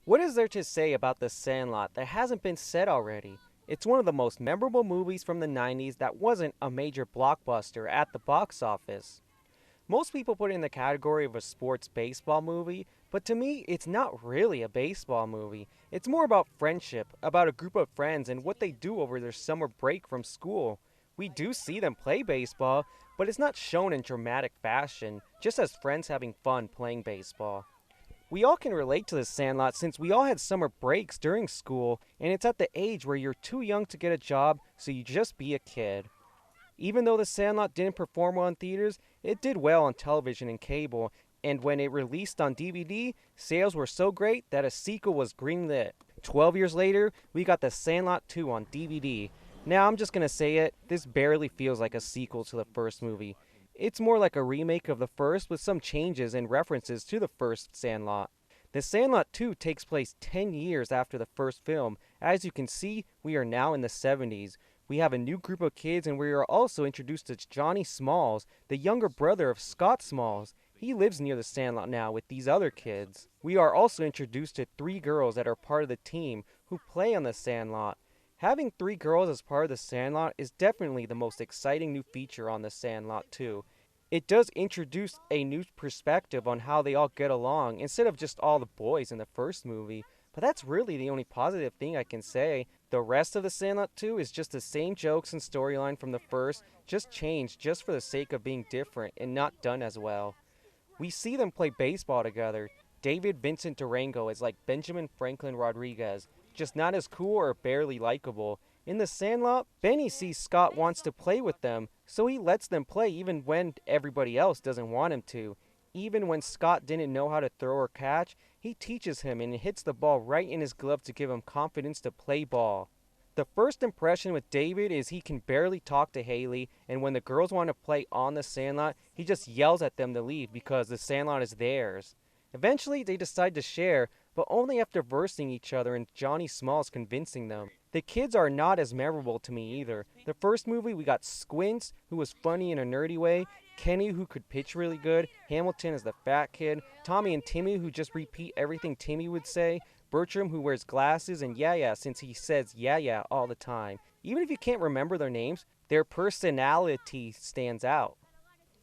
What is there to say about The Sandlot that hasn't been said already? It's one of the most memorable movies from the 90s that wasn't a major blockbuster at the box office. Most people put it in the category of a sports baseball movie, but to me, it's not really a baseball movie. It's more about friendship, about a group of friends and what they do over their summer break from school. We do see them play baseball, but it's not shown in dramatic fashion, just as friends having fun playing baseball. We all can relate to the Sandlot since we all had summer breaks during school, and it's at the age where you're too young to get a job, so you just be a kid. Even though The Sandlot didn't perform well in theaters, it did well on television and cable, and when it released on DVD, sales were so great that a sequel was greenlit. 12 years later, we got The Sandlot 2 on DVD. Now, I'm just gonna say it, this barely feels like a sequel to the first movie. It's more like a remake of the first with some changes and references to the first Sandlot. The Sandlot 2 takes place 10 years after the first film. As you can see, we are now in the 70s. We have a new group of kids, and we are also introduced to Johnny Smalls, the younger brother of Scott Smalls. He lives near the Sandlot now with these other kids. We are also introduced to three girls that are part of the team who play on the Sandlot. Having three girls as part of the Sandlot is definitely the most exciting new feature on the Sandlot 2. It does introduce a new perspective on how they all get along instead of just all the boys in the first movie. But that's really the only positive thing I can say. The rest of the Sandlot 2 is just the same jokes and storyline from the first, just changed just for the sake of being different and not done as well. We see them play baseball together. David Vincent Durango is like Benjamin Franklin Rodriguez, just not as cool or barely likable. In The Sandlot, Benny sees Scott wants to play with them, so he lets them play even when everybody else doesn't want him to. Even when Scott didn't know how to throw or catch, he teaches him and hits the ball right in his glove to give him confidence to play ball. The first impression with David is he can barely talk to Haley, and when the girls want to play on the Sandlot, he just yells at them to leave because the Sandlot is theirs. Eventually, they decide to share, but only after versing each other and Johnny Smalls convincing them. The kids are not as memorable to me either. The first movie, we got Squints, who was funny in a nerdy way, Kenny, who could pitch really good, Hamilton as the fat kid, Tommy and Timmy, who just repeat everything Timmy would say, Bertram, who wears glasses, and Yeah, since he says Yeah all the time. Even if you can't remember their names, their personality stands out.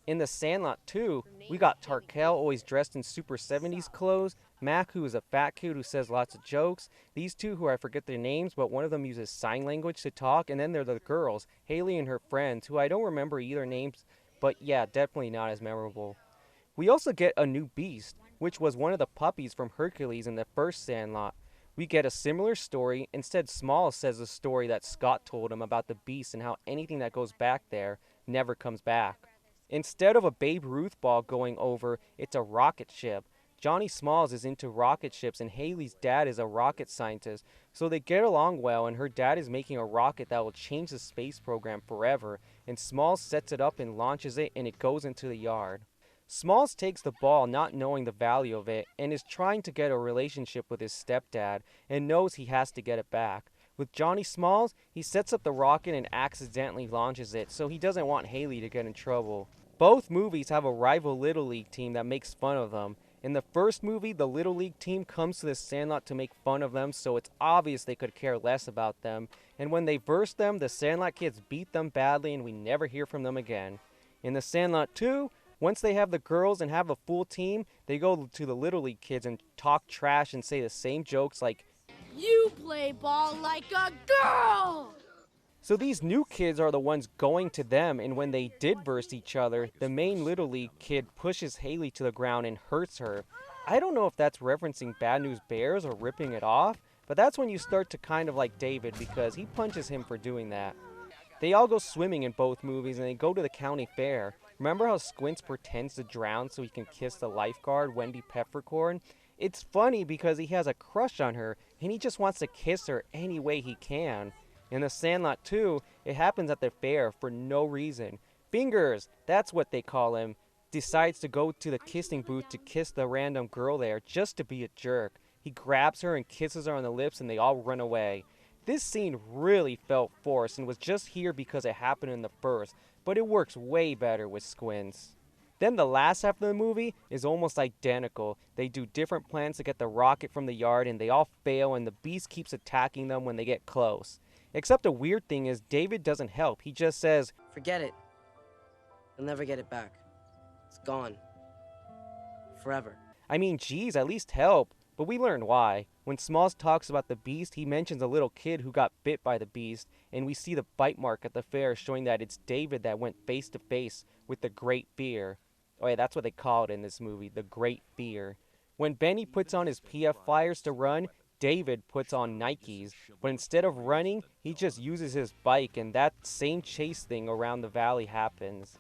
In The Sandlot 2, we got Tarkel, always dressed in super 70s clothes, Mac, who is a fat kid who says lots of jokes, these two who I forget their names, but one of them uses sign language to talk, and then there are the girls, Haley and her friends, who I don't remember either names, but yeah, definitely not as memorable. We also get a new beast, which was one of the puppies from Hercules in the first Sandlot. We get a similar story, instead Smalls says a story that Scott told him about the beast and how anything that goes back there never comes back. Instead of a Babe Ruth ball going over, it's a rocket ship. Johnny Smalls is into rocket ships, and Haley's dad is a rocket scientist, so they get along well, and her dad is making a rocket that will change the space program forever, and Smalls sets it up and launches it, and it goes into the yard. Smalls takes the ball not knowing the value of it, and is trying to get a relationship with his stepdad, and knows he has to get it back. With Johnny Smalls, he sets up the rocket and accidentally launches it, so he doesn't want Haley to get in trouble. Both movies have a rival Little League team that makes fun of them. In the first movie, the Little League team comes to the Sandlot to make fun of them, so it's obvious they could care less about them. And when they verse them, the Sandlot kids beat them badly and we never hear from them again. In the Sandlot 2, once they have the girls and have a full team, they go to the Little League kids and talk trash and say the same jokes like, You play ball like a girl! so these new kids are the ones going to them, and when they did verse each other, the main Little League kid pushes Haley to the ground and hurts her. I don't know if that's referencing Bad News Bears or ripping it off, but that's when you start to kind of like David because he punches him for doing that. They all go swimming in both movies and they go to the county fair. Remember how Squints pretends to drown so he can kiss the lifeguard, Wendy Peppercorn? It's funny because he has a crush on her and he just wants to kiss her any way he can. In The Sandlot 2, it happens at the fair for no reason. Fingers, that's what they call him, decides to go to the kissing booth to kiss the random girl there just to be a jerk. He grabs her and kisses her on the lips and they all run away. This scene really felt forced and was just here because it happened in the first, but it works way better with Squints. Then the last half of the movie is almost identical. They do different plans to get the rocket from the yard and they all fail and the beast keeps attacking them when they get close. Except the weird thing is David doesn't help. He just says, "Forget it. You'll never get it back. It's gone. Forever." I mean, geez, at least help. But we learn why. When Smalls talks about the beast, he mentions a little kid who got bit by the beast, and we see the bite mark at the fair showing that it's David that went face to face with the Great Fear. Oh yeah, that's what they call it in this movie, the Great Fear. When Benny puts on his PF Flyers to run, David puts on Nikes, but instead of running, he just uses his bike, and that same chase thing around the valley happens.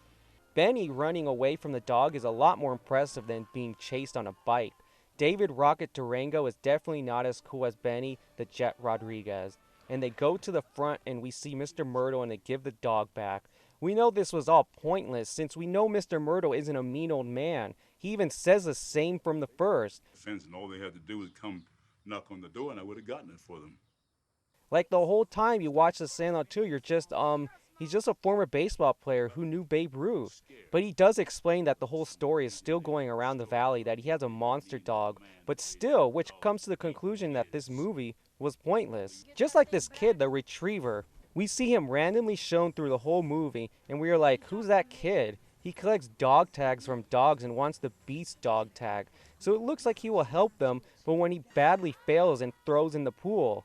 Benny running away from the dog is a lot more impressive than being chased on a bike. David Rocket Durango is definitely not as cool as Benny the Jet Rodriguez. And they go to the front and we see Mr. Myrtle and they give the dog back. We know this was all pointless since we know Mr. Myrtle isn't a mean old man. He even says the same from the first. And all they had to do was come knock on the door and I would have gotten it for them. Like the whole time you watch The Sandlot 2, you're just, he's just a former baseball player who knew Babe Ruth. But he does explain that the whole story is still going around the valley, that he has a monster dog. But still, which comes to the conclusion that this movie was pointless. Just like this kid, the retriever. We see him randomly shown through the whole movie, and we are like, who's that kid? He collects dog tags from dogs and wants the beast dog tag. So it looks like he will help them, but when he badly fails and throws in the pool.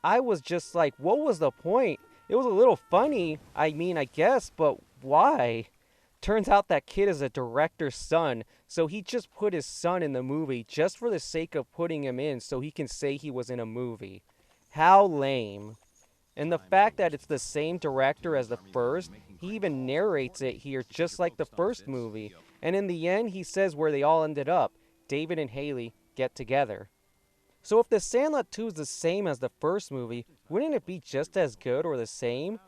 I was just like, what was the point? It was a little funny, I mean, I guess, but why? Turns out that kid is a director's son, so he just put his son in the movie just for the sake of putting him in so he can say he was in a movie. How lame. And the fact that it's the same director as the first, he even narrates it here just like the first movie. And in the end, he says where they all ended up. David and Haley get together. So if The Sandlot 2 is the same as the first movie, wouldn't it be just as good or the same?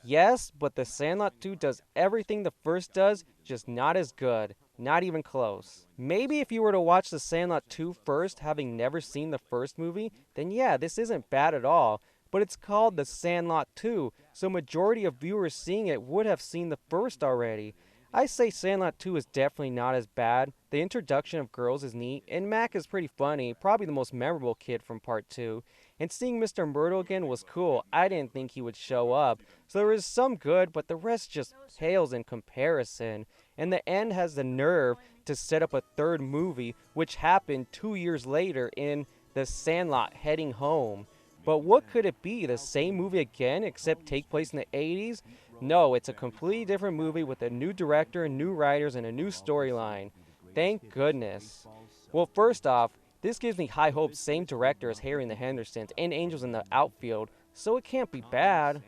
Yes, but The Sandlot 2 does everything the first does, just not as good. Not even close. Maybe if you were to watch The Sandlot 2 first, having never seen the first movie, then yeah, this isn't bad at all. But it's called The Sandlot 2, so majority of viewers seeing it would have seen the first already. I say Sandlot 2 is definitely not as bad. The introduction of girls is neat, and Mac is pretty funny, probably the most memorable kid from part 2. And seeing Mr. Myrtle again was cool. I didn't think he would show up. So there is some good, but the rest just pales in comparison. And the end has the nerve to set up a third movie, which happened 2 years later in The Sandlot Heading Home. But what could it be? The same movie again, except take place in the 80s? No, it's a completely different movie with a new director, new writers, and a new storyline. Thank goodness. Well, first off, this gives me high hopes, same director as Harry and the Hendersons and Angels in the Outfield, so it can't be bad.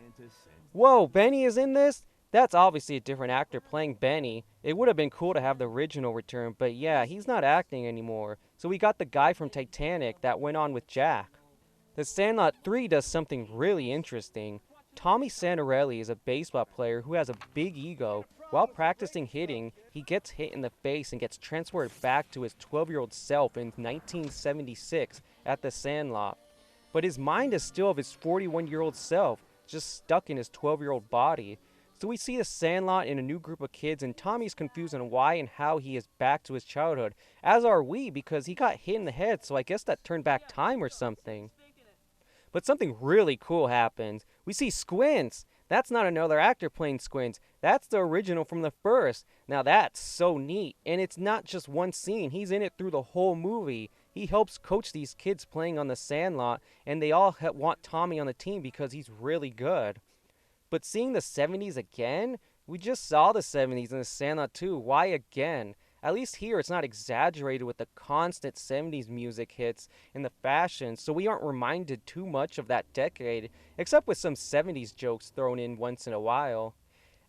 Whoa, Benny is in this? That's obviously a different actor playing Benny. It would have been cool to have the original return, but yeah, he's not acting anymore. So we got the guy from Titanic that went on with Jack. The Sandlot 3 does something really interesting. Tommy Santorelli is a baseball player who has a big ego. While practicing hitting, he gets hit in the face and gets transported back to his 12-year-old self in 1976 at the Sandlot. But his mind is still of his 41-year-old self, just stuck in his 12-year-old body. So we see the Sandlot in a new group of kids, and Tommy's confused on why and how he is back to his childhood. As are we, because he got hit in the head, so I guess that turned back time or something. But something really cool happens. We see Squints. That's not another actor playing Squints. That's the original from the first. Now that's so neat. And it's not just one scene. He's in it through the whole movie. He helps coach these kids playing on the Sandlot, and they all want Tommy on the team because he's really good. But seeing the 70s again? We just saw the 70s in the Sandlot 2. Why again? At least here it's not exaggerated with the constant 70s music hits and the fashion, so we aren't reminded too much of that decade, except with some 70s jokes thrown in once in a while.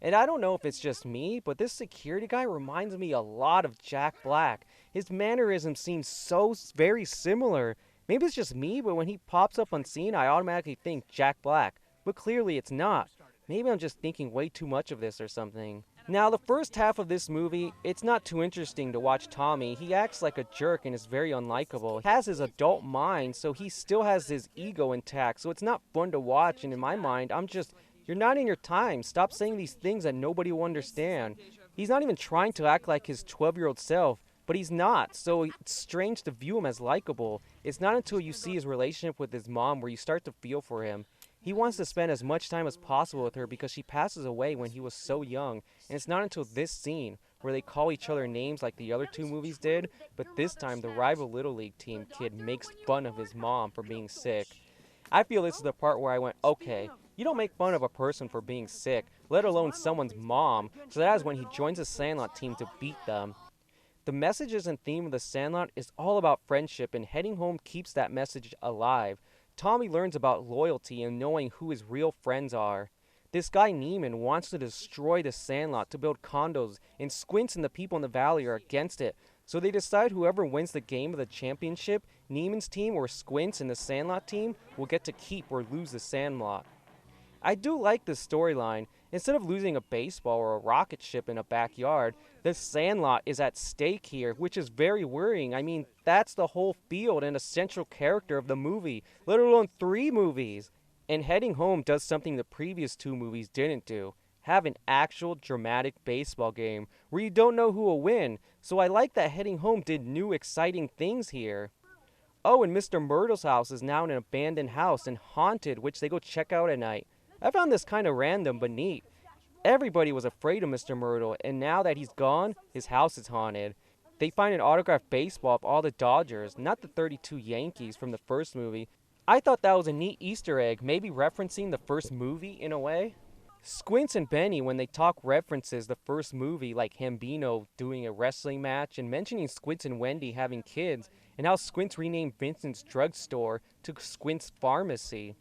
And I don't know if it's just me, but this security guy reminds me a lot of Jack Black. His mannerisms seem so very similar. Maybe it's just me, but when he pops up on scene, I automatically think Jack Black. But clearly it's not. Maybe I'm just thinking way too much of this or something. Now, the first half of this movie, it's not too interesting to watch Tommy. He acts like a jerk and is very unlikable. He has his adult mind, so he still has his ego intact, so it's not fun to watch, and in my mind, I'm just, you're not in your time. Stop saying these things that nobody will understand. He's not even trying to act like his 12-year-old self, but he's not, so it's strange to view him as likable. It's not until you see his relationship with his mom where you start to feel for him. He wants to spend as much time as possible with her because she passes away when he was so young, and it's not until this scene where they call each other names like the other two movies did, but this time the rival Little League team kid makes fun of his mom for being sick. I feel this is the part where I went, okay, you don't make fun of a person for being sick, let alone someone's mom, so that is when he joins the Sandlot team to beat them. The messages and theme of the Sandlot is all about friendship, and Heading Home keeps that message alive. Tommy learns about loyalty and knowing who his real friends are. This guy Neiman wants to destroy the Sandlot to build condos, and Squints and the people in the valley are against it. So they decide whoever wins the game of the championship, Neiman's team or Squints and the Sandlot team, will get to keep or lose the Sandlot. I do like this storyline. Instead of losing a baseball or a rocket ship in a backyard, the Sandlot is at stake here, which is very worrying. I mean, that's the whole field and a central character of the movie, let alone 3 movies. And Heading Home does something the previous 2 movies didn't do. Have an actual dramatic baseball game where you don't know who will win. So I like that Heading Home did new exciting things here. Oh, and Mr. Myrtle's house is now an abandoned house and haunted, which they go check out at night. I found this kind of random but neat. Everybody was afraid of Mr. Myrtle, and now that he's gone, his house is haunted. They find an autographed baseball of all the Dodgers, not the 32 Yankees from the first movie. I thought that was a neat Easter egg, maybe referencing the first movie in a way. Squints and Benny, when they talk references the first movie, like Hambino doing a wrestling match and mentioning Squints and Wendy having kids, and how Squints renamed Vincent's drugstore to Squints Pharmacy.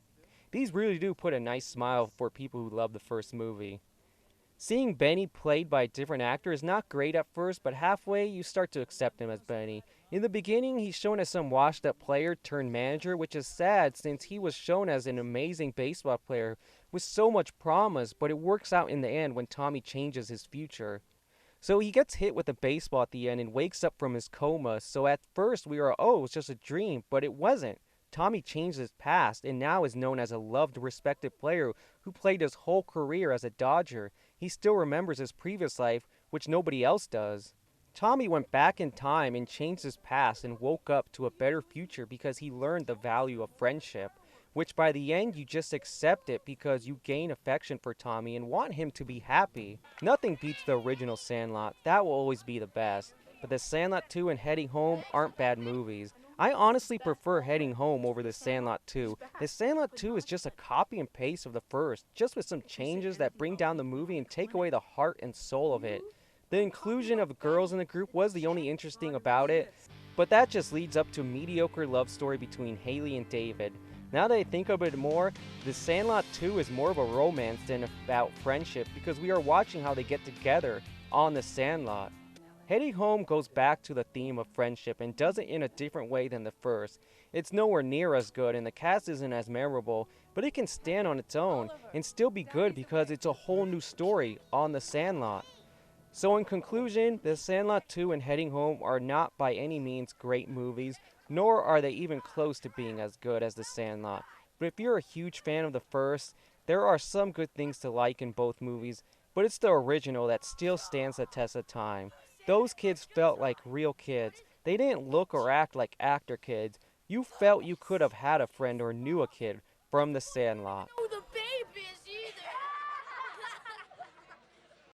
These really do put a nice smile for people who love the first movie. Seeing Benny played by a different actor is not great at first, but halfway you start to accept him as Benny. In the beginning, he's shown as some washed-up player turned manager, which is sad since he was shown as an amazing baseball player with so much promise, but it works out in the end when Tommy changes his future. So he gets hit with a baseball at the end and wakes up from his coma, so at first we were, oh, it was just a dream, but it wasn't. Tommy changed his past and now is known as a loved, respected player who played his whole career as a Dodger. He still remembers his previous life, which nobody else does. Tommy went back in time and changed his past and woke up to a better future because he learned the value of friendship, which by the end you just accept it because you gain affection for Tommy and want him to be happy. Nothing beats the original Sandlot, that will always be the best, but The Sandlot 2 and Heading Home aren't bad movies. I honestly prefer Heading Home over The Sandlot 2. The Sandlot 2 is just a copy and paste of the first, just with some changes that bring down the movie and take away the heart and soul of it. The inclusion of girls in the group was the only interesting about it, but that just leads up to a mediocre love story between Haley and David. Now that I think of it more, The Sandlot 2 is more of a romance than about friendship because we are watching how they get together on The Sandlot. Heading Home goes back to the theme of friendship and does it in a different way than the first. It's nowhere near as good and the cast isn't as memorable, but it can stand on its own and still be good because it's a whole new story on The Sandlot. So in conclusion, The Sandlot 2 and Heading Home are not by any means great movies, nor are they even close to being as good as The Sandlot. But if you're a huge fan of the first, there are some good things to like in both movies, but it's the original that still stands the test of time. Those kids felt like real kids. They didn't look or act like actor kids. You felt you could have had a friend or knew a kid from The Sandlot.